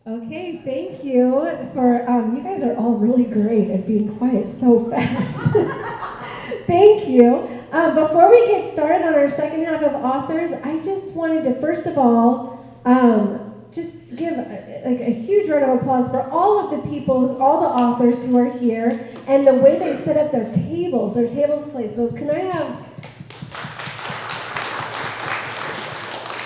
Okay, thank you for, you guys are all really great at being quiet so fast. Thank you. Before we get started on our second half of authors, I just wanted to, first of all, just give a huge round of applause for all of the people, all the authors who are here, and the way they set up their tables placed. So can I have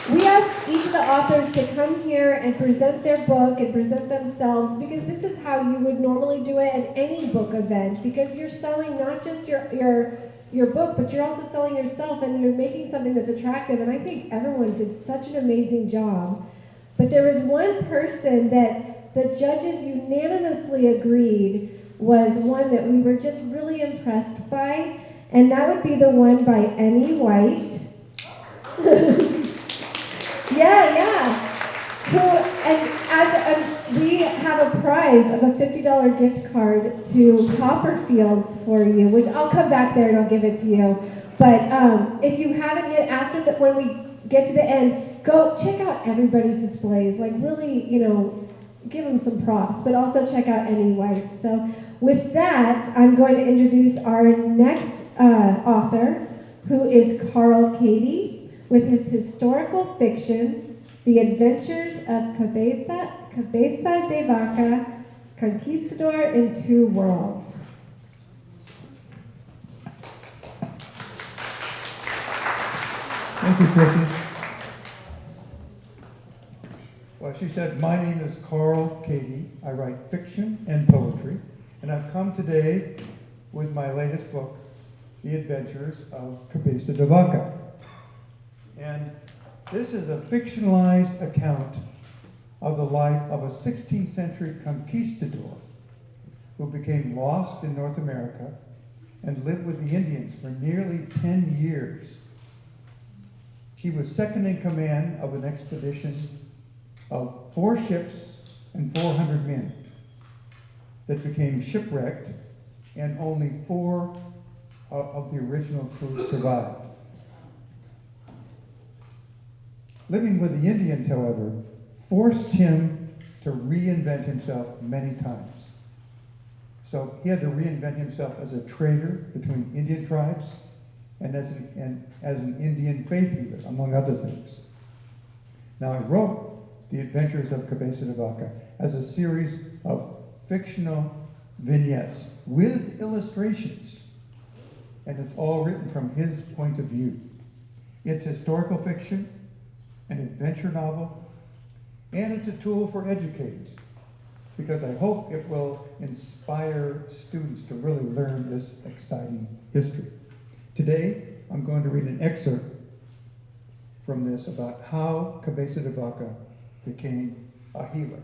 We ask each of the authors to come here and present their book and present themselves, because this is how you would normally do it at any book event, because you're selling not just your book, but you're also selling yourself, and you're making something that's attractive. And I think everyone did such an amazing job. But there was one person that the judges unanimously agreed was one that we were just really impressed by, and that would be the one by Emmy White. Yeah. Who, and we have a prize of a $50 gift card to Copperfields for you, which I'll come back there and I'll give it to you. But if you haven't yet, after that, when we get to the end, go check out everybody's displays. Like really, give them some props, but also check out Emmy White. So with that, I'm going to introduce our next author, who is Carl Cady, with his historical fiction, The Adventures of Cabeza de Vaca, Conquistador in Two Worlds. Thank you, Chrissy. Well, she said, my name is Carl Cady. I write fiction and poetry, and I've come today with my latest book, The Adventures of Cabeza de Vaca. And this is a fictionalized account of the life of a 16th century conquistador who became lost in North America and lived with the Indians for nearly 10 years. He was second in command of an expedition of 4 ships and 400 men that became shipwrecked, and only 4 of the original crew survived. Living with the Indians, however, forced him to reinvent himself many times. So he had to reinvent himself as a trader between Indian tribes and as an Indian faith healer, among other things. Now, I wrote The Adventures of Cabeza de Vaca as a series of fictional vignettes with illustrations, and it's all written from his point of view. It's historical fiction, an adventure novel, and it's a tool for educators, because I hope it will inspire students to really learn this exciting history. Today, I'm going to read an excerpt from this about how Cabeza de Vaca became a healer.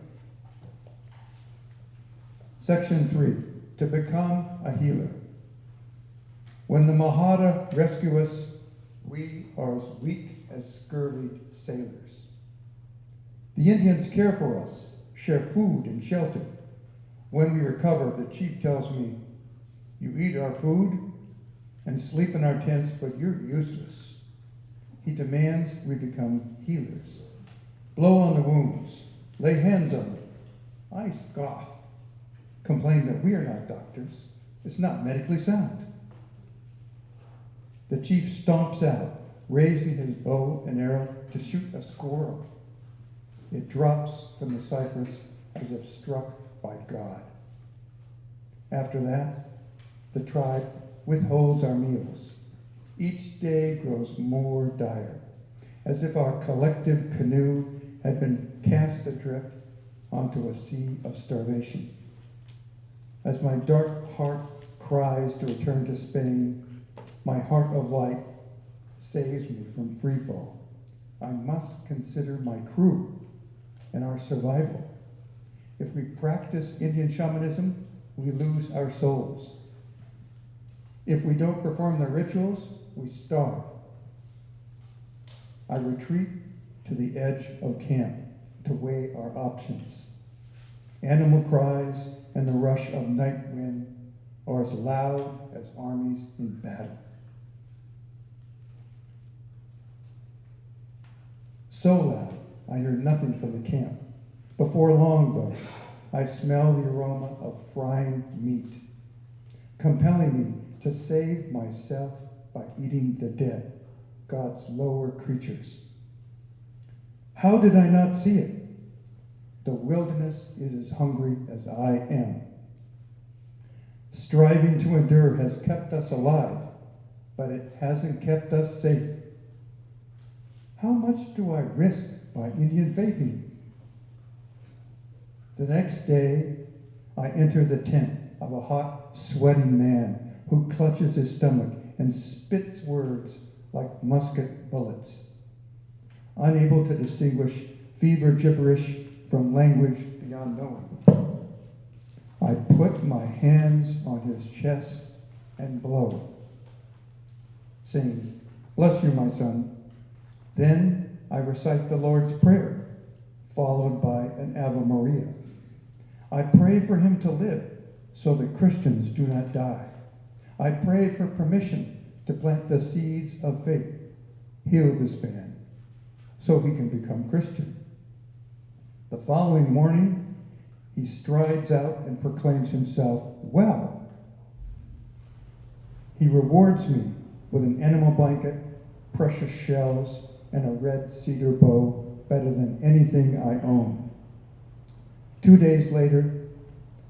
Section 3, to become a healer. When the Mahara rescue us, we are as weak as scurvy sailors. The Indians care for us, share food and shelter. When we recover, the chief tells me, you eat our food and sleep in our tents, but you're useless. He demands we become healers. Blow on the wounds, lay hands on them. I scoff, complain that we are not doctors. It's not medically sound. The chief stomps out, raising his bow and arrow to shoot a squirrel. It drops from the cypress as if struck by God. After that, the tribe withholds our meals. Each day grows more dire, as if our collective canoe had been cast adrift onto a sea of starvation. As my dark heart cries to return to Spain, my heart of light saves me from freefall. I must consider my crew and our survival. If we practice Indian shamanism, we lose our souls. If we don't perform the rituals, we starve. I retreat to the edge of camp to weigh our options. Animal cries and the rush of night wind are as loud as armies in battle. So loud, I hear nothing from the camp. Before long, though, I smell the aroma of frying meat, compelling me to save myself by eating the dead, God's lower creatures. How did I not see it? The wilderness is as hungry as I am. Striving to endure has kept us alive, but it hasn't kept us safe. How much do I risk by Indian faithing? The next day, I enter the tent of a hot, sweating man who clutches his stomach and spits words like musket bullets. Unable to distinguish fever gibberish from language beyond knowing, I put my hands on his chest and blow, saying, "Bless you, my son." Then I recite the Lord's Prayer, followed by an Ave Maria. I pray for him to live so that Christians do not die. I pray for permission to plant the seeds of faith. Heal this man so he can become Christian. The following morning, he strides out and proclaims himself well. He rewards me with an enema blanket, precious shells, and a red cedar bow better than anything I own. 2 days later,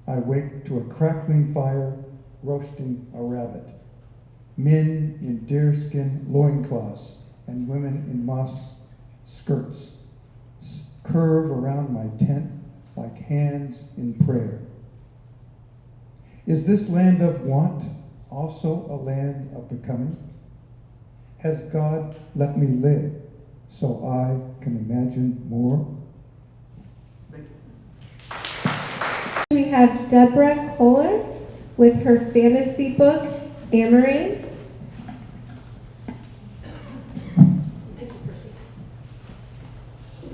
I wake to a crackling fire roasting a rabbit. Men in deerskin loincloths and women in moss skirts curve around my tent like hands in prayer. Is this land of want also a land of becoming? Has God let me live so I can imagine more? We have Deborah Kohler with her fantasy book, Amory.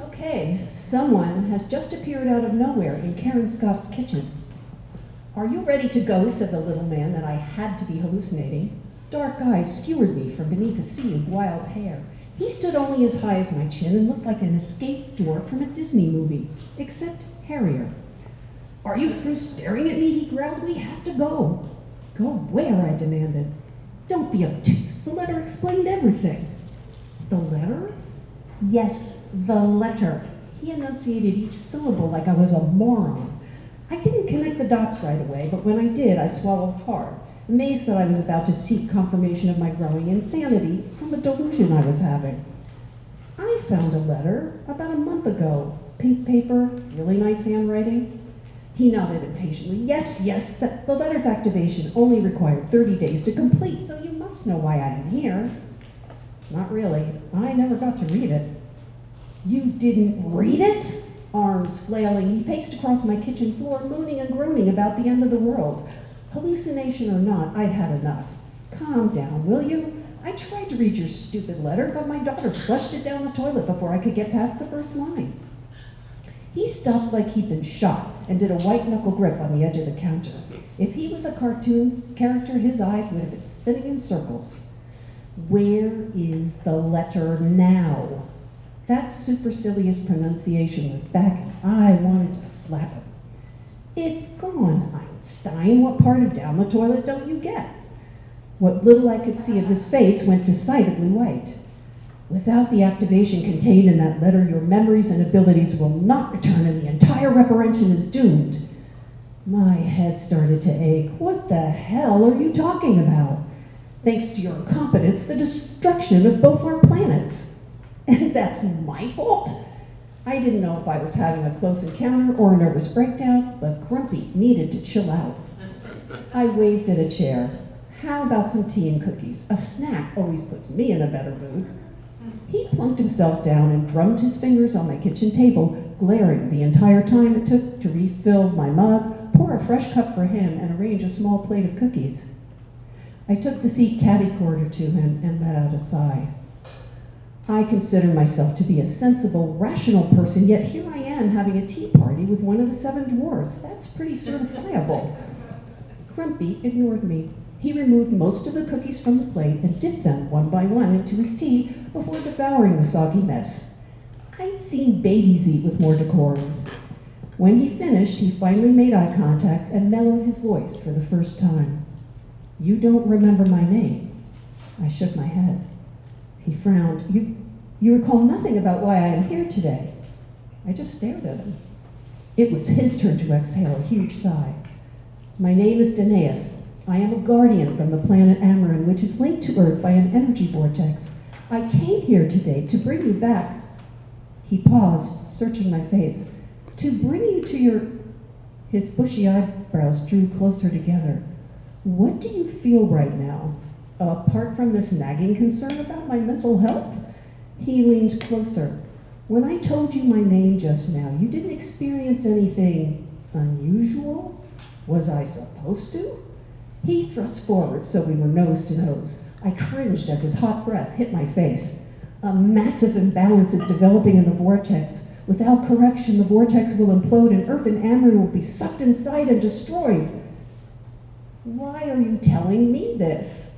Okay, someone has just appeared out of nowhere in Karen Scott's kitchen. "Are you ready to go?" said the little man that I had to be hallucinating. Dark eyes skewered me from beneath a sea of wild hair. He stood only as high as my chin and looked like an escaped dwarf from a Disney movie, except hairier. "Are you through staring at me?" he growled. "We have to go." "Go where?" I demanded. "Don't be obtuse. The letter explained everything." "The letter?" "Yes, the letter." He enunciated each syllable like I was a moron. I didn't connect the dots right away, but when I did, I swallowed hard, amazed that I was about to seek confirmation of my growing insanity from a delusion I was having. "I found a letter about a month ago. Pink paper, really nice handwriting." He nodded impatiently. Yes, the letter's activation only required 30 days to complete, so you must know why I am here." "Not really. I never got to read it." "You didn't read it?" Arms flailing, he paced across my kitchen floor, mooning and groaning about the end of the world. Hallucination or not, I'd had enough. "Calm down, will you? I tried to read your stupid letter, but my daughter flushed it down the toilet before I could get past the first line." He stopped like he'd been shot and did a white-knuckle grip on the edge of the counter. If he was a cartoon character, his eyes would have been spinning in circles. "Where is the letter now?" That supercilious pronunciation was back, and I wanted to slap him. "It's gone, Einstein. What part of down the toilet don't you get?" What little I could see of his face went decidedly white. "Without the activation contained in that letter, your memories and abilities will not return, and the entire reparation is doomed." My head started to ache. What the hell are you talking about? "Thanks to your incompetence, the destruction of both our planets." "And that's my fault?" I didn't know if I was having a close encounter or a nervous breakdown, but Grumpy needed to chill out. I waved at a chair. "How about some tea and cookies? A snack always puts me in a better mood." He plunked himself down and drummed his fingers on my kitchen table, glaring the entire time it took to refill my mug, pour a fresh cup for him, and arrange a small plate of cookies. I took the seat catty-corner to him and let out a sigh. I consider myself to be a sensible, rational person, yet here I am having a tea party with one of the 7 dwarves. That's pretty certifiable. Grumpy ignored me. He removed most of the cookies from the plate and dipped them one by one into his tea before devouring the soggy mess. I'd seen babies eat with more decorum. When he finished, he finally made eye contact and mellowed his voice for the first time. "You don't remember my name?" I shook my head. He frowned. You recall nothing about why I am here today?" I just stared at him. It was his turn to exhale a huge sigh. "My name is Danaeus. I am a guardian from the planet Amaran, which is linked to Earth by an energy vortex. I came here today to bring you back." He paused, searching my face. "To bring you to your..." His bushy eyebrows drew closer together. "What do you feel right now, apart from this nagging concern about my mental health?" He leaned closer. "When I told you my name just now, you didn't experience anything unusual? Was I supposed to?" He thrust forward so we were nose to nose. I cringed as his hot breath hit my face. "A massive imbalance is developing in the vortex. Without correction, the vortex will implode and Earth and Amaran will be sucked inside and destroyed." "Why are you telling me this?"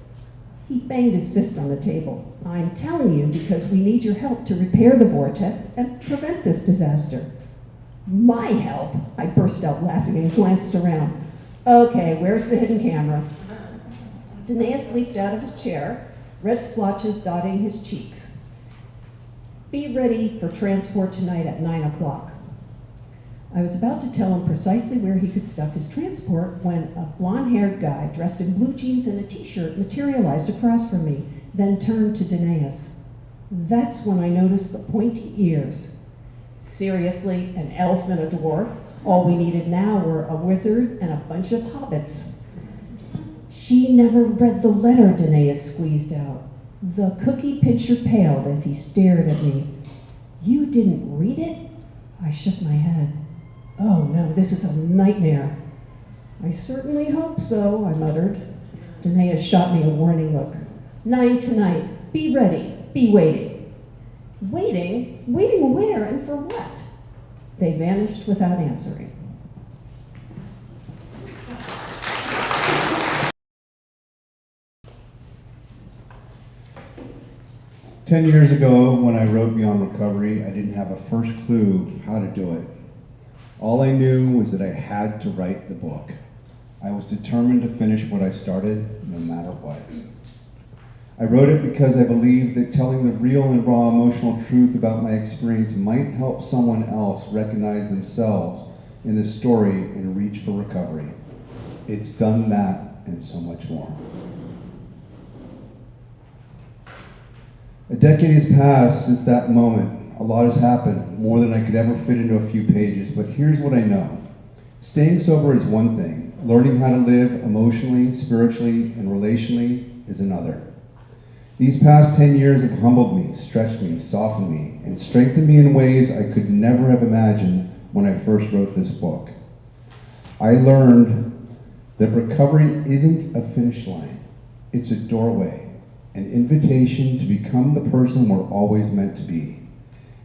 He banged his fist on the table. "I'm telling you because we need your help to repair the vortex and prevent this disaster." "My help?" I burst out laughing and glanced around. "Okay, where's the hidden camera?" Danaeus leaped out of his chair, red splotches dotting his cheeks. "Be ready for transport tonight at 9 o'clock. I was about to tell him precisely where he could stuff his transport when a blonde-haired guy dressed in blue jeans and a t-shirt materialized across from me, then turned to Danaeus. That's when I noticed the pointy ears. Seriously, an elf and a dwarf? All we needed now were a wizard and a bunch of hobbits. "She never read the letter," Danaeus squeezed out. The cookie pincher paled as he stared at me. "You didn't read it?" I shook my head. "Oh no, this is a nightmare." "I certainly hope so," I muttered. Danaeus shot me a warning look. 9 tonight. Be ready. Be waiting." "Waiting? Waiting where and for what?" They vanished without answering. "10 years ago, when I wrote Beyond Recovery, I didn't have a first clue how to do it. All I knew was that I had to write the book. I was determined to finish what I started, no matter what. I wrote it because I believed that telling the real and raw emotional truth about my experience might help someone else recognize themselves in the story and reach for recovery. It's done that and so much more. A decade has passed since that moment. A lot has happened, more than I could ever fit into a few pages, but here's what I know. Staying sober is one thing. Learning how to live emotionally, spiritually, and relationally is another. These past 10 years have humbled me, stretched me, softened me, and strengthened me in ways I could never have imagined when I first wrote this book. I learned that recovery isn't a finish line. It's a doorway, an invitation to become the person we're always meant to be.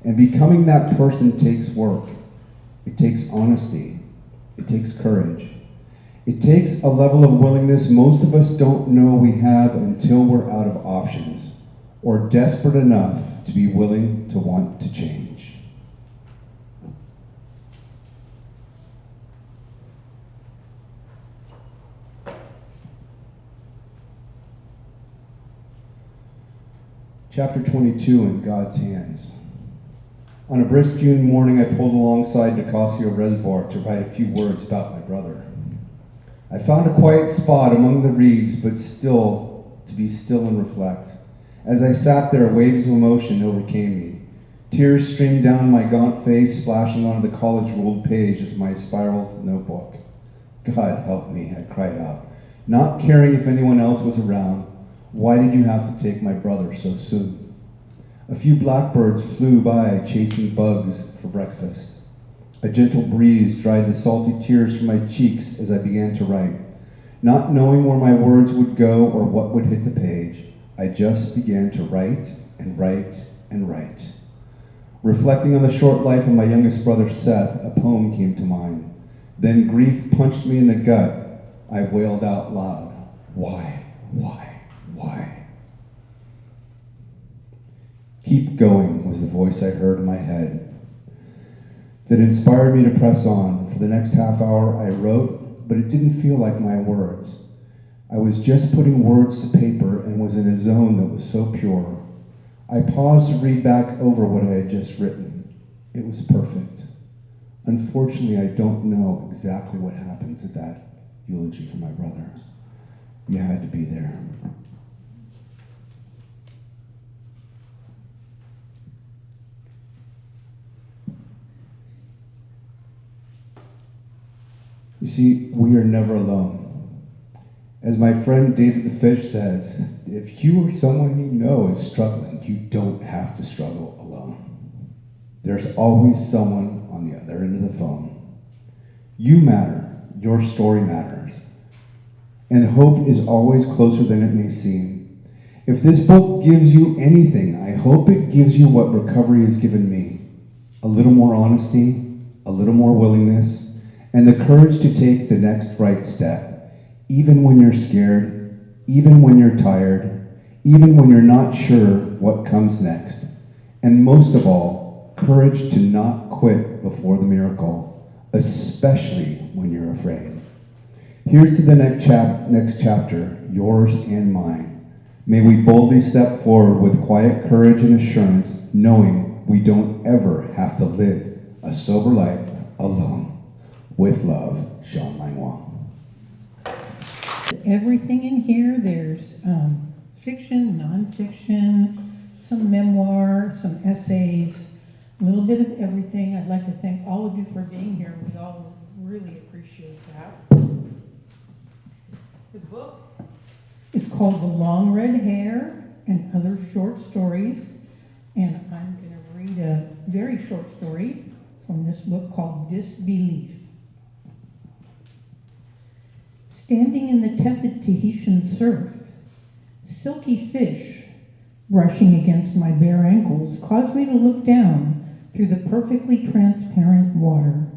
And becoming that person takes work. It takes honesty. It takes courage. It takes a level of willingness most of us don't know we have until we're out of options, or desperate enough to be willing to want to change. Chapter 22, In God's Hands. On a brisk June morning, I pulled alongside Nicasio Reservoir to write a few words about my brother. I found a quiet spot among the reeds, but still to be still and reflect. As I sat there, waves of emotion overcame me. Tears streamed down my gaunt face, splashing onto the college-ruled page of my spiral notebook. God help me, I cried out, not caring if anyone else was around. Why did you have to take my brother so soon? A few blackbirds flew by, chasing bugs for breakfast. A gentle breeze dried the salty tears from my cheeks as I began to write. Not knowing where my words would go or what would hit the page, I just began to write and write and write. Reflecting on the short life of my youngest brother Seth, a poem came to mind. Then grief punched me in the gut. I wailed out loud, why? Keep going was the voice I heard in my head. that inspired me to press on. For the next half hour, I wrote, but it didn't feel like my words. I was just putting words to paper and was in a zone that was so pure. I paused to read back over what I had just written. It was perfect. Unfortunately, I don't know exactly what happens at that eulogy for my brother. You had to be there. You see, we are never alone. As my friend David the Fish says, if you or someone you know is struggling, you don't have to struggle alone. There's always someone on the other end of the phone. You matter. Your story matters. And hope is always closer than it may seem. If this book gives you anything, I hope it gives you what recovery has given me. A little more honesty, a little more willingness, and the courage to take the next right step, even when you're scared, even when you're tired, even when you're not sure what comes next. And most of all, courage to not quit before the miracle, especially when you're afraid. Here's to the next chapter, yours and mine. May we boldly step forward with quiet courage and assurance, knowing we don't ever have to live a sober life alone. With love, Sean Langlois. Everything in here, there's fiction, nonfiction, some memoir, some essays, a little bit of everything. I'd like to thank all of you for being here. We all really appreciate that. The book is called The Long Red Hair and Other Short Stories, and I'm going to read a very short story from this book called Disbelief. Standing in the tepid Tahitian surf, silky fish brushing against my bare ankles caused me to look down through the perfectly transparent water.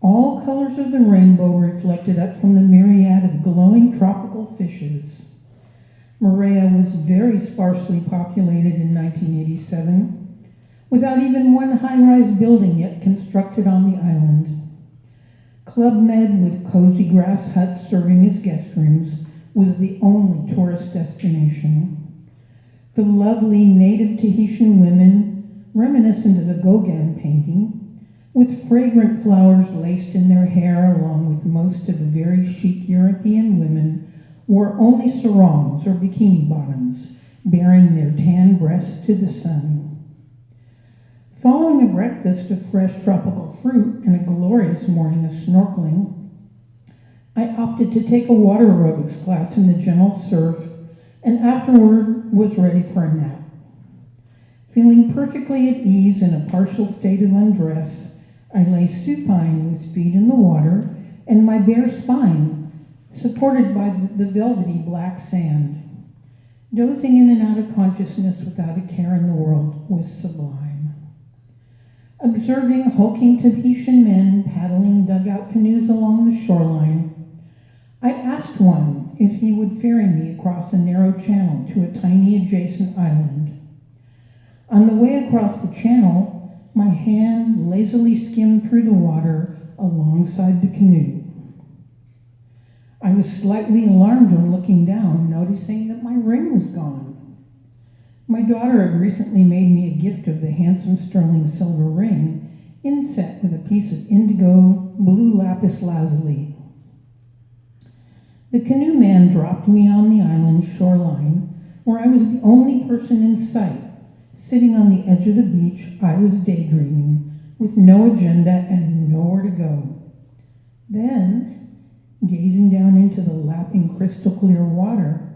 All colors of the rainbow reflected up from the myriad of glowing tropical fishes. Moorea was very sparsely populated in 1987, without even one high-rise building yet constructed on the island. Club Med, with cozy grass huts serving as guest rooms, was the only tourist destination. The lovely native Tahitian women, reminiscent of a Gauguin painting, with fragrant flowers laced in their hair along with most of the very chic European women, wore only sarongs or bikini bottoms, baring their tan breasts to the sun. Following a breakfast of fresh tropical fruit and a glorious morning of snorkeling, I opted to take a water aerobics class in the gentle surf and afterward was ready for a nap. Feeling perfectly at ease in a partial state of undress, I lay supine with feet in the water and my bare spine supported by the velvety black sand. Dozing in and out of consciousness without a care in the world was sublime. Observing hulking Tahitian men paddling dugout canoes along the shoreline, I asked one if he would ferry me across a narrow channel to a tiny adjacent island. On the way across the channel, my hand lazily skimmed through the water alongside the canoe. I was slightly alarmed when looking down, noticing that my ring was gone. My daughter had recently made me a gift of the handsome sterling silver ring, inset with a piece of indigo blue lapis lazuli. The canoe man dropped me on the island shoreline, where I was the only person in sight. Sitting on the edge of the beach, I was daydreaming, with no agenda and nowhere to go. Then, gazing down into the lapping crystal clear water,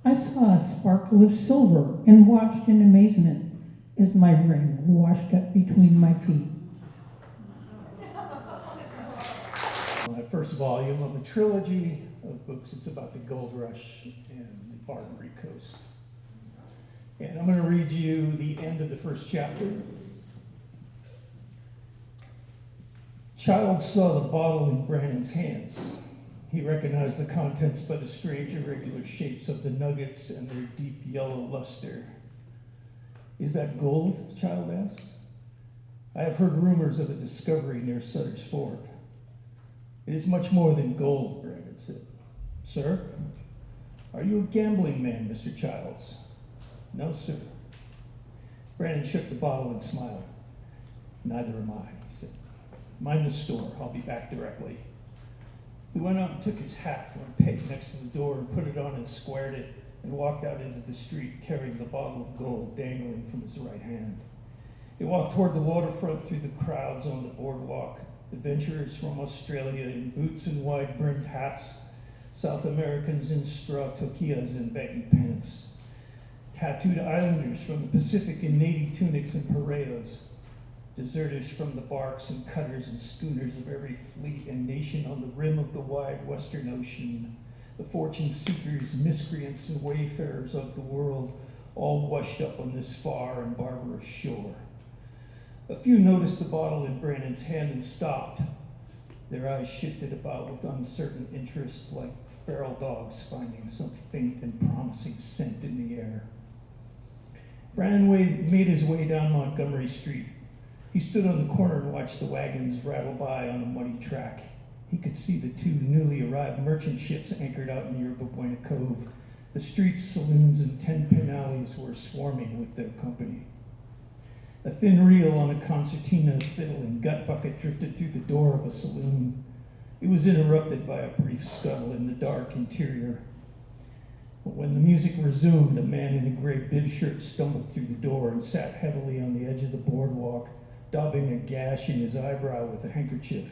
I saw a sparkle of silver and watched in amazement as my ring washed up between my feet. The first volume of a trilogy of books. It's about the gold rush and the Barbary Coast. And I'm going to read you the end of the first chapter. Child saw the bottle in Brandon's hands. He recognized the contents by the strange irregular shapes of the nuggets and their deep yellow luster. "Is that gold?" Child asked. I have heard rumors of a discovery near Sutter's Fort. It is much more than gold, Brandon said. Sir, are you a gambling man, Mr. Childs? No, sir. Brandon shook the bottle and smiled. Neither am I, he said. Mind the store. I'll be back directly. He went out and took his hat from a peg next to the door and put it on and squared it and walked out into the street carrying the bottle of gold dangling from his right hand. He walked toward the waterfront through the crowds on the boardwalk, adventurers from Australia in boots and wide-brimmed hats, South Americans in straw toquillas and baggy pants, tattooed islanders from the Pacific in navy tunics and pareos, deserters from the barks and cutters and schooners of every fleet and nation on the rim of the wide western ocean, the fortune seekers, miscreants, and wayfarers of the world, all washed up on this far and barbarous shore. A few noticed the bottle in Brandon's hand and stopped. Their eyes shifted about with uncertain interest, like feral dogs finding some faint and promising scent in the air. Brandon made his way down Montgomery Street. He stood on the corner and watched the wagons rattle by on a muddy track. He could see the two newly arrived merchant ships anchored out near Buena Cove. The streets, saloons, and 10-pin alleys were swarming with their company. A thin reel on a concertina, fiddle, and gut bucket drifted through the door of a saloon. It was interrupted by a brief scuttle in the dark interior. When the music resumed, a man in a gray bib shirt stumbled through the door and sat heavily on the edge of the boardwalk, daubing a gash in his eyebrow with a handkerchief.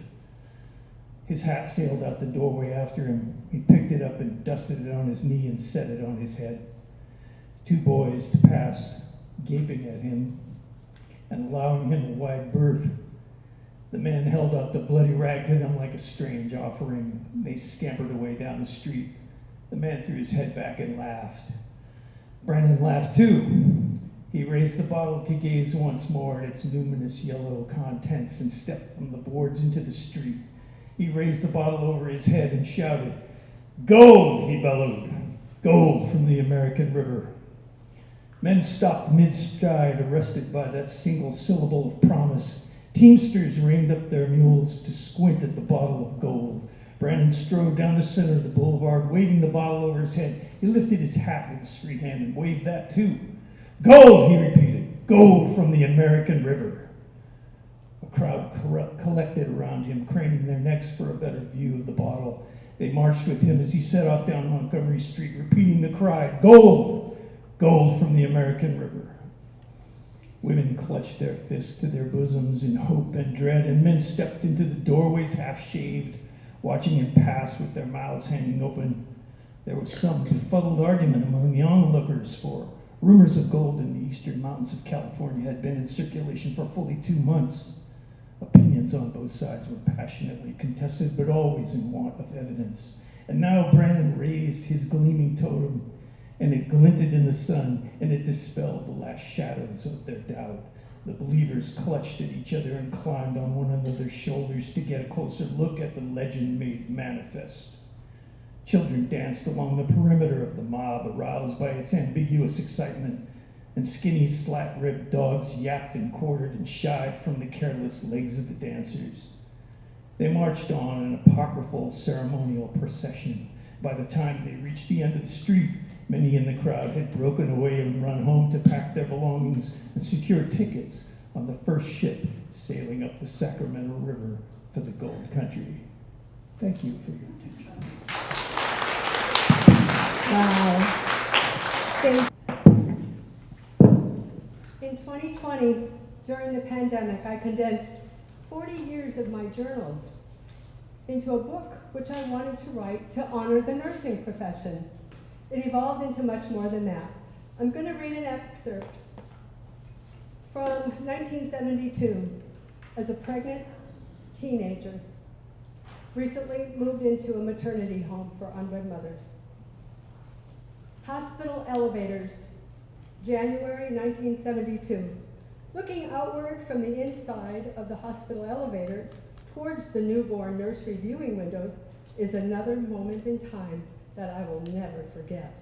His hat sailed out the doorway after him. He picked it up and dusted it on his knee and set it on his head. Two boys passed, gaping at him and allowing him a wide berth. The man held out the bloody rag to them like a strange offering. They scampered away down the street. The man threw his head back and laughed. Brandon laughed too. He raised the bottle to gaze once more at its luminous yellow contents and stepped from the boards into the street. He raised the bottle over his head and shouted, "Gold!" he bellowed. "Gold from the American river." Men stopped mid-stride, arrested by that single syllable of promise. Teamsters reined up their mules to squint at the bottle of gold. Brandon strode down the center of the boulevard, waving the bottle over his head. He lifted his hat with his free hand and waved that too. "Gold!" he repeated. "Gold from the American river." A crowd collected around him, craning their necks for a better view of the bottle. They marched with him as he set off down Montgomery Street, repeating the cry, "Gold! Gold from the American river." Women clutched their fists to their bosoms in hope and dread, and men stepped into the doorways half-shaved, watching him pass with their mouths hanging open. There was some befuddled argument among the onlookers, for rumors of gold in the eastern mountains of California had been in circulation for fully 2 months. Opinions on both sides were passionately contested, but always in want of evidence. And now Brandon raised his gleaming totem, and it glinted in the sun, and it dispelled the last shadows of their doubt. The believers clutched at each other and climbed on one another's shoulders to get a closer look at the legend made manifest. Children danced along the perimeter of the mob, aroused by its ambiguous excitement, and skinny, slat-ribbed dogs yapped and quartered and shied from the careless legs of the dancers. They marched on an apocryphal ceremonial procession. By the time they reached the end of the street, many in the crowd had broken away and run home to pack their belongings and secure tickets on the first ship sailing up the Sacramento River for the gold country. Thank you for your attention. Wow. In 2020, during the pandemic, I condensed 40 years of my journals into a book which I wanted to write to honor the nursing profession. It evolved into much more than that. I'm going to read an excerpt from 1972 as a pregnant teenager, recently moved into a maternity home for unwed mothers. Hospital elevators, January 1972. Looking outward from the inside of the hospital elevator towards the newborn nursery viewing windows is another moment in time that I will never forget.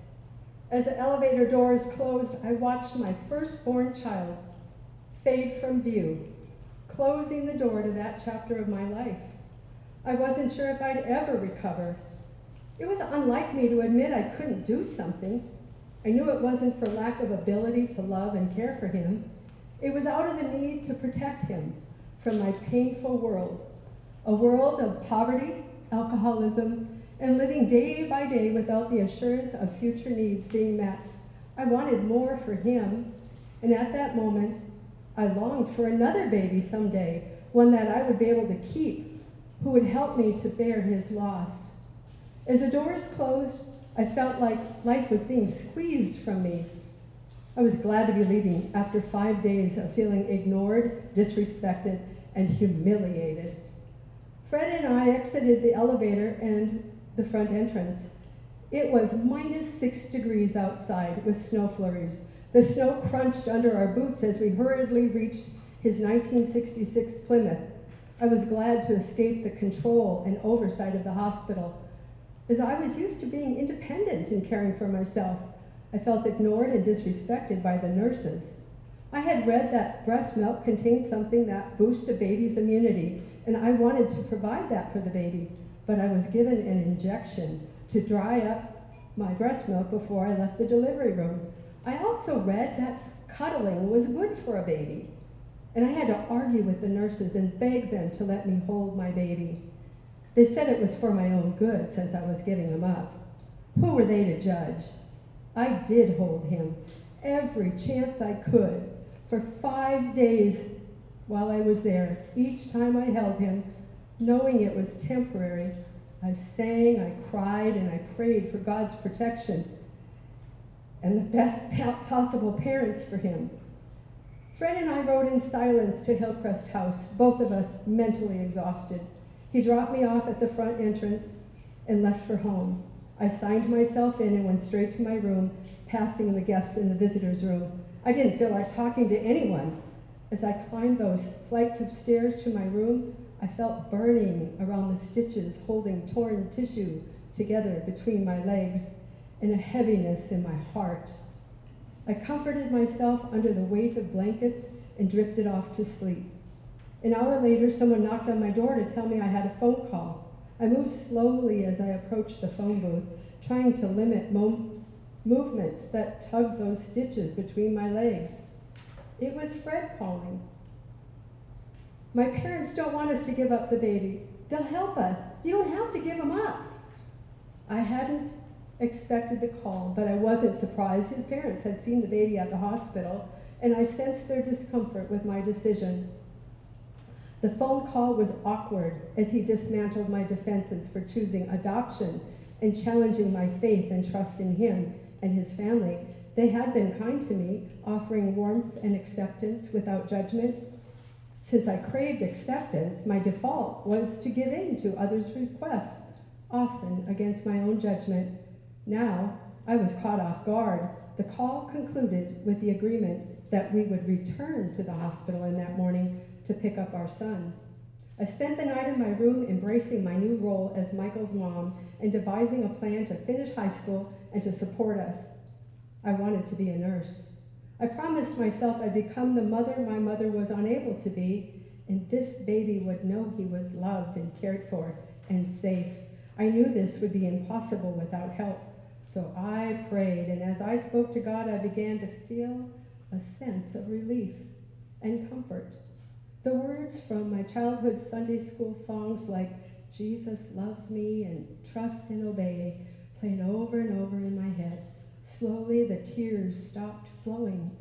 As the elevator doors closed, I watched my firstborn child fade from view, closing the door to that chapter of my life. I wasn't sure if I'd ever recover. It was unlike me to admit I couldn't do something. I knew it wasn't for lack of ability to love and care for him. It was out of the need to protect him from my painful world, a world of poverty, alcoholism, and living day by day without the assurance of future needs being met. I wanted more for him, and at that moment, I longed for another baby someday, one that I would be able to keep, who would help me to bear his loss. As the doors closed, I felt like life was being squeezed from me. I was glad to be leaving after 5 days of feeling ignored, disrespected, and humiliated. Fred and I exited the elevator and the front entrance. It was -6 degrees outside with snow flurries. The snow crunched under our boots as we hurriedly reached his 1966 Plymouth. I was glad to escape the control and oversight of the hospital, as I was used to being independent in caring for myself. I felt ignored and disrespected by the nurses. I had read that breast milk contained something that boosts a baby's immunity, and I wanted to provide that for the baby, but I was given an injection to dry up my breast milk before I left the delivery room. I also read that cuddling was good for a baby, and I had to argue with the nurses and beg them to let me hold my baby. They said it was for my own good since I was giving him up. Who were they to judge? I did hold him every chance I could for 5 days while I was there. Each time I held him, knowing it was temporary, I sang, I cried, and I prayed for God's protection and the best possible parents for him. Fred and I rode in silence to Hillcrest House, both of us mentally exhausted. He dropped me off at the front entrance and left for home. I signed myself in and went straight to my room, passing the guests in the visitors' room. I didn't feel like talking to anyone. As I climbed those flights of stairs to my room, I felt burning around the stitches holding torn tissue together between my legs and a heaviness in my heart. I comforted myself under the weight of blankets and drifted off to sleep. An hour later, someone knocked on my door to tell me I had a phone call. I moved slowly as I approached the phone booth, trying to limit movements that tugged those stitches between my legs. It was Fred calling. My parents don't want us to give up the baby. They'll help us. You don't have to give him up. I hadn't expected the call, but I wasn't surprised. His parents had seen the baby at the hospital, and I sensed their discomfort with my decision. The phone call was awkward as he dismantled my defenses for choosing adoption and challenging my faith and trust in him and his family. They had been kind to me, offering warmth and acceptance without judgment. Since I craved acceptance, my default was to give in to others' requests, often against my own judgment. Now, I was caught off guard. The call concluded with the agreement that we would return to the hospital in that morning to pick up our son. I spent the night in my room embracing my new role as Michael's mom and devising a plan to finish high school and to support us. I wanted to be a nurse. I promised myself I'd become the mother my mother was unable to be, and this baby would know he was loved and cared for and safe. I knew this would be impossible without help, so I prayed, and as I spoke to God, I began to feel a sense of relief and comfort. The words from my childhood Sunday school songs like Jesus loves me and trust and obey played over and over in my head. Slowly the tears stopped flowing.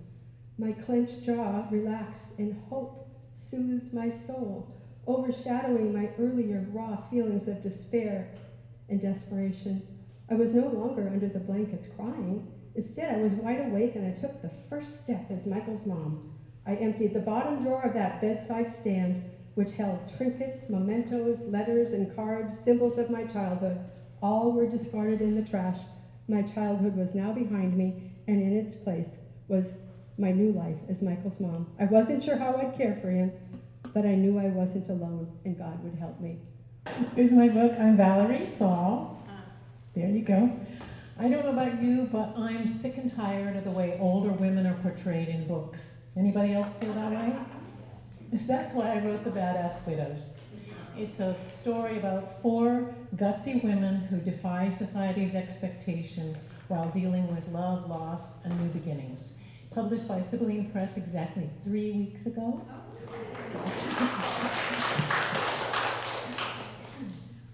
My clenched jaw relaxed and hope soothed my soul, overshadowing my earlier raw feelings of despair and desperation. I was no longer under the blankets crying. Instead, I was wide awake and I took the first step as Michael's mom. I emptied the bottom drawer of that bedside stand, which held trinkets, mementos, letters, and cards, symbols of my childhood. All were discarded in the trash. My childhood was now behind me, and in its place was my new life as Michael's mom. I wasn't sure how I'd care for him, but I knew I wasn't alone, and God would help me. Here's my book. I'm Valerie Saul. There you go. I don't know about you, but I'm sick and tired of the way older women are portrayed in books. Anybody else feel that way? So that's why I wrote The Badass Widows. It's a story about 4 gutsy women who defy society's expectations while dealing with love, loss, and new beginnings. Published by Sibylline Press exactly 3 weeks ago.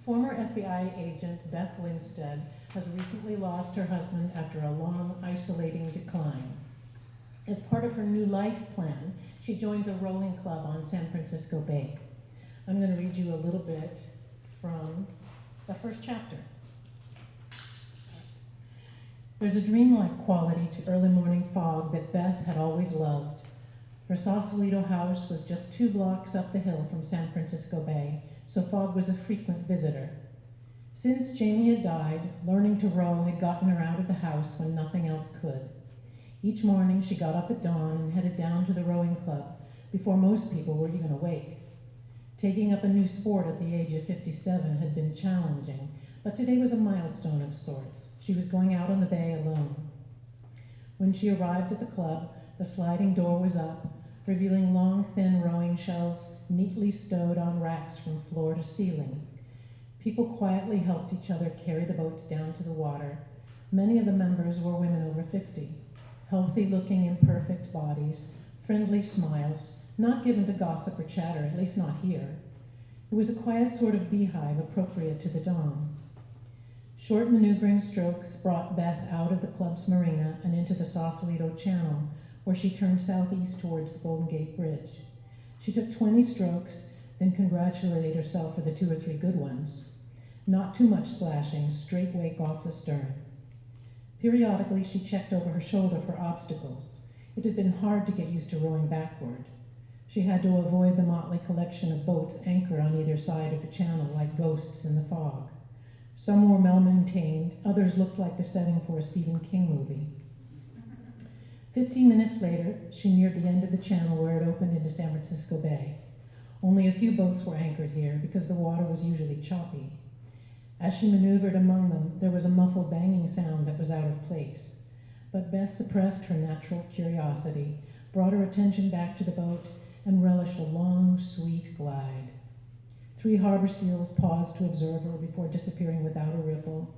Former FBI agent Beth Winstead has recently lost her husband after a long, isolating decline. As part of her new life plan, she joins a rowing club on San Francisco Bay. I'm going to read you a little bit from the first chapter. There's a dreamlike quality to early morning fog that Beth had always loved. Her Sausalito house was just 2 blocks up the hill from San Francisco Bay, so fog was a frequent visitor. Since Jamie had died, learning to row had gotten her out of the house when nothing else could. Each morning she got up at dawn and headed down to the rowing club before most people were even awake. Taking up a new sport at the age of 57 had been challenging, but today was a milestone of sorts. She was going out on the bay alone. When she arrived at the club, the sliding door was up, revealing long, thin rowing shells neatly stowed on racks from floor to ceiling. People quietly helped each other carry the boats down to the water. Many of the members were women over 50, healthy-looking, imperfect bodies, friendly smiles, not given to gossip or chatter, at least not here. It was a quiet sort of beehive appropriate to the dawn. Short maneuvering strokes brought Beth out of the club's marina and into the Sausalito Channel, where she turned southeast towards the Golden Gate Bridge. She took 20 strokes, then congratulated herself for the 2 or 3 good ones. Not too much splashing, straight wake off the stern. Periodically, she checked over her shoulder for obstacles. It had been hard to get used to rowing backward. She had to avoid the motley collection of boats anchored on either side of the channel like ghosts in the fog. Some were well-maintained, others looked like the setting for a Stephen King movie. 15 minutes later, she neared the end of the channel where it opened into San Francisco Bay. Only a few boats were anchored here because the water was usually choppy. As she maneuvered among them, there was a muffled banging sound that was out of place. But Beth suppressed her natural curiosity, brought her attention back to the boat, and relished a long, sweet glide. 3 harbor seals paused to observe her before disappearing without a ripple.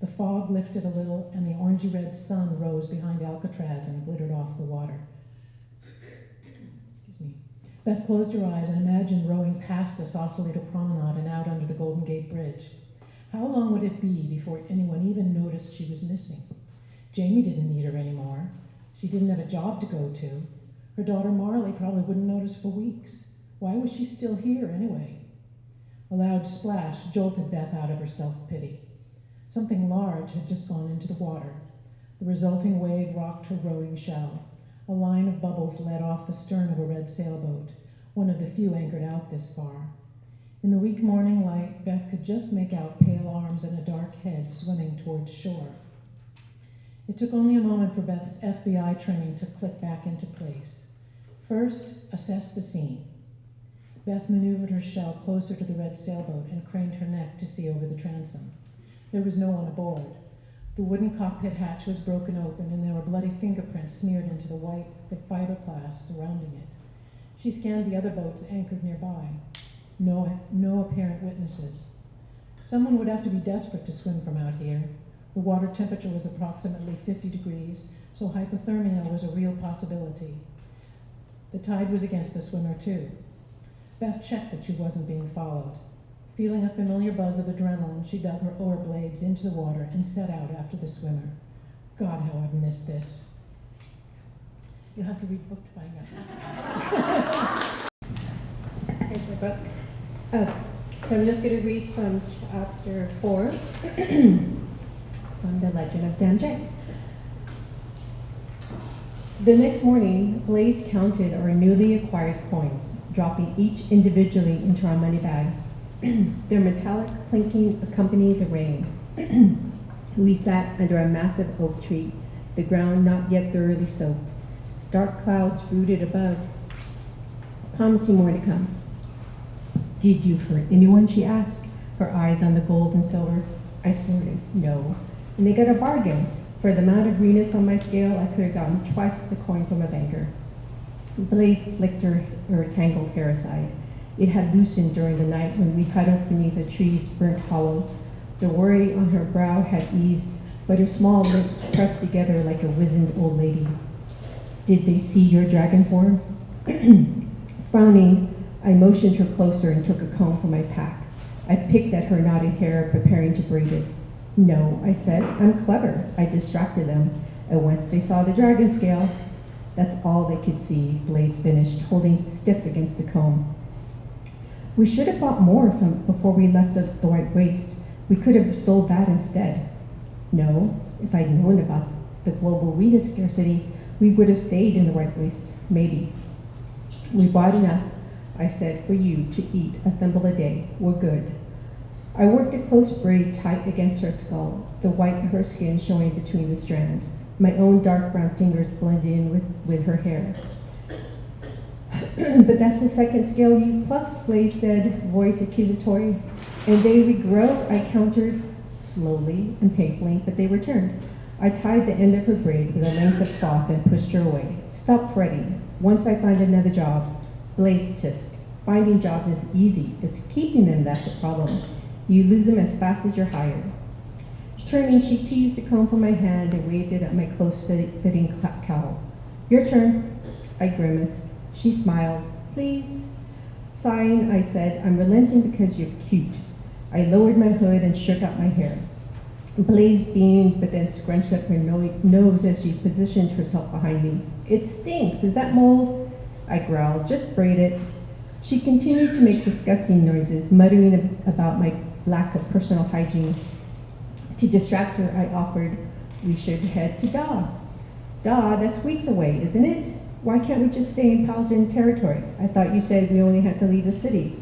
The fog lifted a little, and the orangey-red sun rose behind Alcatraz and glittered off the water. Excuse me. Beth closed her eyes and imagined rowing past the Sausalito Promenade and out under the Golden Gate Bridge. How long would it be before anyone even noticed she was missing? Jamie didn't need her anymore. She didn't have a job to go to. Her daughter Marley probably wouldn't notice for weeks. Why was she still here anyway? A loud splash jolted Beth out of her self-pity. Something large had just gone into the water. The resulting wave rocked her rowing shell. A line of bubbles led off the stern of a red sailboat, one of the few anchored out this far. In the weak morning light, Beth could just make out pale arms and a dark head swimming towards shore. It took only a moment for Beth's FBI training to click back into place. First, assess the scene. Beth maneuvered her shell closer to the red sailboat and craned her neck to see over the transom. There was no one aboard. The wooden cockpit hatch was broken open, and there were bloody fingerprints smeared into the white, thick fiberglass surrounding it. She scanned the other boats anchored nearby. No apparent witnesses. Someone would have to be desperate to swim from out here. The water temperature was approximately 50 degrees, so hypothermia was a real possibility. The tide was against the swimmer, too. Beth checked that she wasn't being followed. Feeling a familiar buzz of adrenaline, she dug her oar blades into the water and set out after the swimmer. God, how I've missed this. You'll have to read the book to find out. Here's my book. So I'm just going to read from chapter 4, from The Legend of Dan. The next morning, Blaze counted our newly acquired coins, dropping each individually into our money bag. Their metallic clinking accompanied the rain. We sat under a massive oak tree, the ground not yet thoroughly soaked. Dark clouds brooded above, promising more to come. Did you hurt anyone, she asked, her eyes on the gold and silver. I snorted, no. And they got a bargain. For the amount of greenest on my scale, I could have gotten twice the coin from a banker. Blaze flicked her tangled hair aside. It had loosened during the night when we huddled beneath a tree's burnt hollow. The worry on her brow had eased, but her small lips pressed together like a wizened old lady. Did they see your dragon form? Frowning, I motioned her closer and took a comb from my pack. I picked at her knotted hair, preparing to braid it. No, I said, I'm clever. I distracted them, and once they saw the dragon scale, that's all they could see, Blaze finished, holding stiff against the comb. We should have bought more from before we left the White Waste. We could have sold that instead. No, if I'd known about the global wheat scarcity, we would have stayed in the White Waste, maybe. We bought enough, I said, for you to eat a thimble a day. We're good. I worked a close braid tight against her skull, the white of her skin showing between the strands. My own dark brown fingers blended in with her hair. But that's the second scale you plucked, Blaze said, voice accusatory. And they regrow, I countered, slowly and painfully, but they returned. I tied the end of her braid with a length of cloth and pushed her away. Stop fretting. Once I find another job, Blaze hissed. Finding jobs is easy. It's keeping them that's the problem. You lose them as fast as you're hired. Turning, she teased the comb from my hand and waved it at my close-fitting cowl. Your turn. I grimaced. She smiled. Please. Sighing, I said, I'm relenting because you're cute. I lowered my hood and shook out my hair. Blaze beamed, but then scrunched up her nose as she positioned herself behind me. It stinks. Is that mold? I growled. Just braid it. She continued to make disgusting noises, muttering about my lack of personal hygiene. To distract her, I offered, we should head to Da. Da, that's weeks away, isn't it? Why can't we just stay in Paladin territory? I thought you said we only had to leave the city.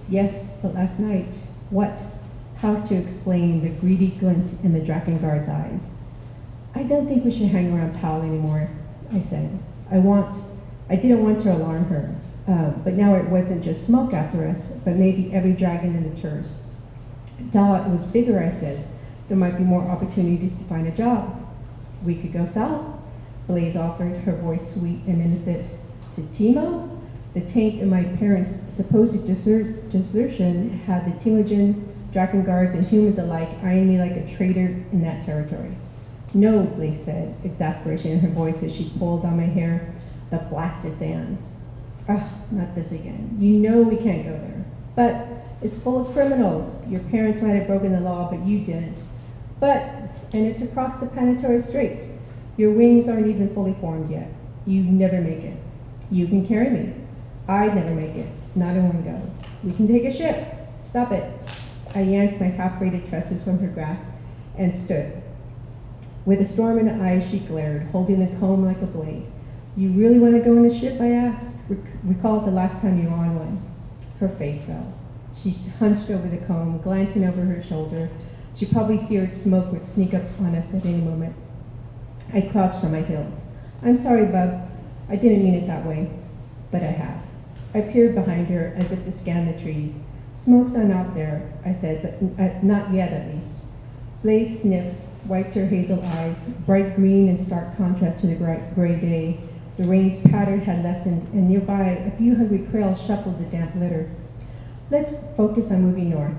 Yes, but last night. What? How to explain the greedy glint in the Drakengard's eyes. I don't think we should hang around Pal anymore, I said. I didn't want to alarm her, but now it wasn't just smoke after us, but maybe every dragon in the Turs. Da, it was bigger, I said. There might be more opportunities to find a job. We could go south, Blaze offered, her voice sweet and innocent. To Timo? The taint of my parents' supposed desertion had the Timogen, Drakenguards, and humans alike eyeing me like a traitor in that territory. No, Blaze said, exasperation in her voice as she pulled on my hair. The blasted sands. Ugh, not this again. You know we can't go there. But it's full of criminals. Your parents might have broken the law, but you didn't. And it's across the planetary straits. Your wings aren't even fully formed yet. You never make it. You can carry me. I'd never make it. Not in one go. We can take a ship. Stop it. I yanked my half-braided tresses from her grasp and stood. With a storm in her eyes, she glared, holding the comb like a blade. You really want to go in a ship, I asked. Recall the last time you were on one. Her face fell. She hunched over the comb, glancing over her shoulder. She probably feared smoke would sneak up on us at any moment. I crouched on my heels. I'm sorry, Bub. I didn't mean it that way, but I have. I peered behind her as if to scan the trees. Smoke's not out there, I said, but not yet at least. Blaze sniffed, wiped her hazel eyes, bright green in stark contrast to the gray day. The rain's patter had lessened, and nearby a few hungry quails shuffled the damp litter. Let's focus on moving north,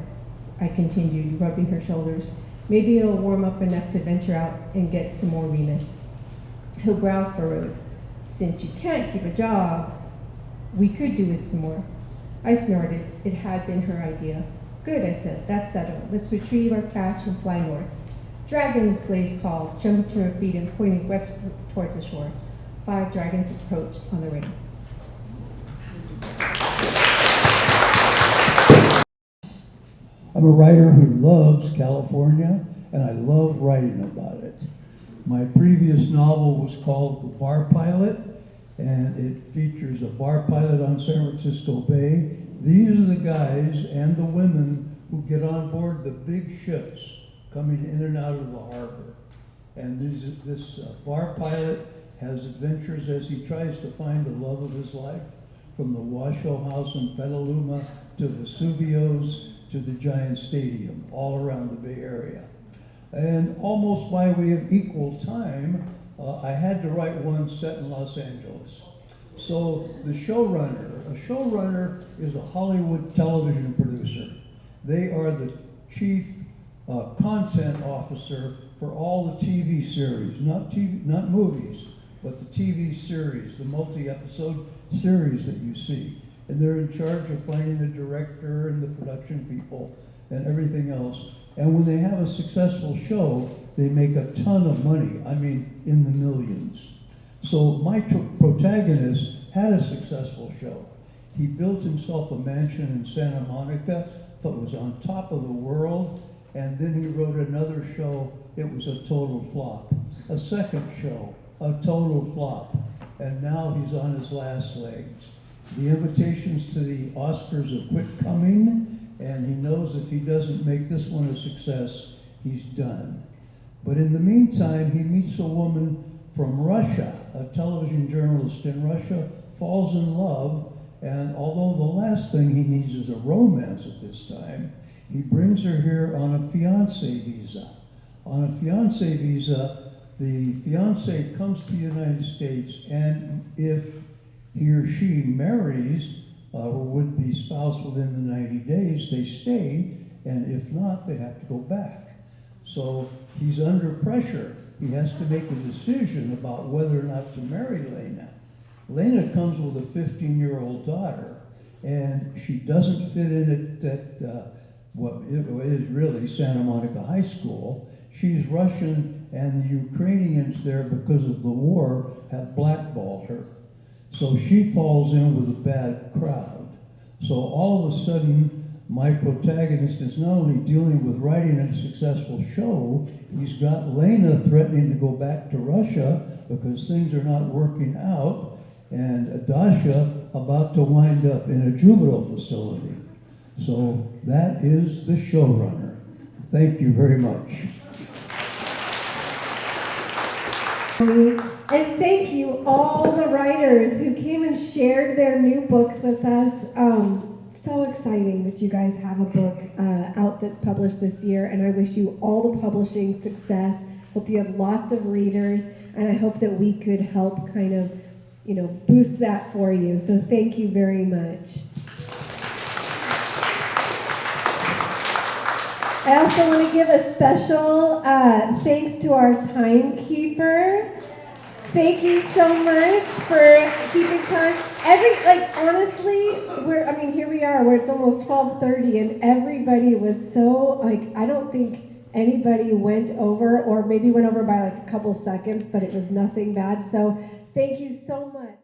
I continued, rubbing her shoulders. Maybe it'll warm up enough to venture out and get some more Venus. Her brow furrowed. Since you can't keep a job, we could do with some more. I snorted. It had been her idea. Good, I said. That's settled. Let's retrieve our catch and fly north. Dragons, Blaze called, jumping to her feet and pointing west towards the shore. 5 dragons approached on the ring. I'm a writer who loves California, and I love writing about it. My previous novel was called The Bar Pilot, and it features a bar pilot on San Francisco Bay. These are the guys and the women who get on board the big ships coming in and out of the harbor. And this bar pilot has adventures as he tries to find the love of his life, from the Washoe House in Petaluma to Vesuvio's to the Giant Stadium, all around the Bay Area. And almost by way of equal time, I had to write one set in Los Angeles. So the a showrunner is a Hollywood television producer. They are the chief content officer for all the TV series, not movies, but the TV series, the multi-episode series that you see. And they're in charge of finding the director and the production people and everything else. And when they have a successful show, they make a ton of money. I mean, in the millions. So my protagonist had a successful show. He built himself a mansion in Santa Monica that was on top of the world, and then he wrote another show. It was a total flop. A second show, a total flop. And now he's on his last legs. The invitations to the Oscars have quit coming, and he knows if he doesn't make this one a success, he's done. But in the meantime, he meets a woman from Russia, a television journalist in Russia, falls in love, and although the last thing he needs is a romance at this time, he brings her here on a fiance visa. On a fiance visa, the fiance comes to the United States, and if he or she marries her would-be spouse within the 90 days, they stay, and if not, they have to go back. So he's under pressure. He has to make a decision about whether or not to marry Lena. Lena comes with a 15-year-old daughter, and she doesn't fit in at what is really Santa Monica High School. She's Russian, and the Ukrainians there, because of the war, have blackballed her. So she falls in with a bad crowd. So all of a sudden, my protagonist is not only dealing with writing a successful show, he's got Lena threatening to go back to Russia because things are not working out, and Dasha about to wind up in a juvenile facility. So that is The Showrunner. Thank you very much. And thank you all the writers who came and shared their new books with us. So exciting that you guys have a book out that's published this year, and I wish you all the publishing success. Hope you have lots of readers, and I hope that we could help kind of, boost that for you. So thank you very much. I also want to give a special thanks to our timekeeper. Thank you so much for keeping time. Honestly, here we are, where it's almost 12:30, and everybody was so, I don't think anybody went over, or maybe went over by a couple seconds, but it was nothing bad. So thank you so much.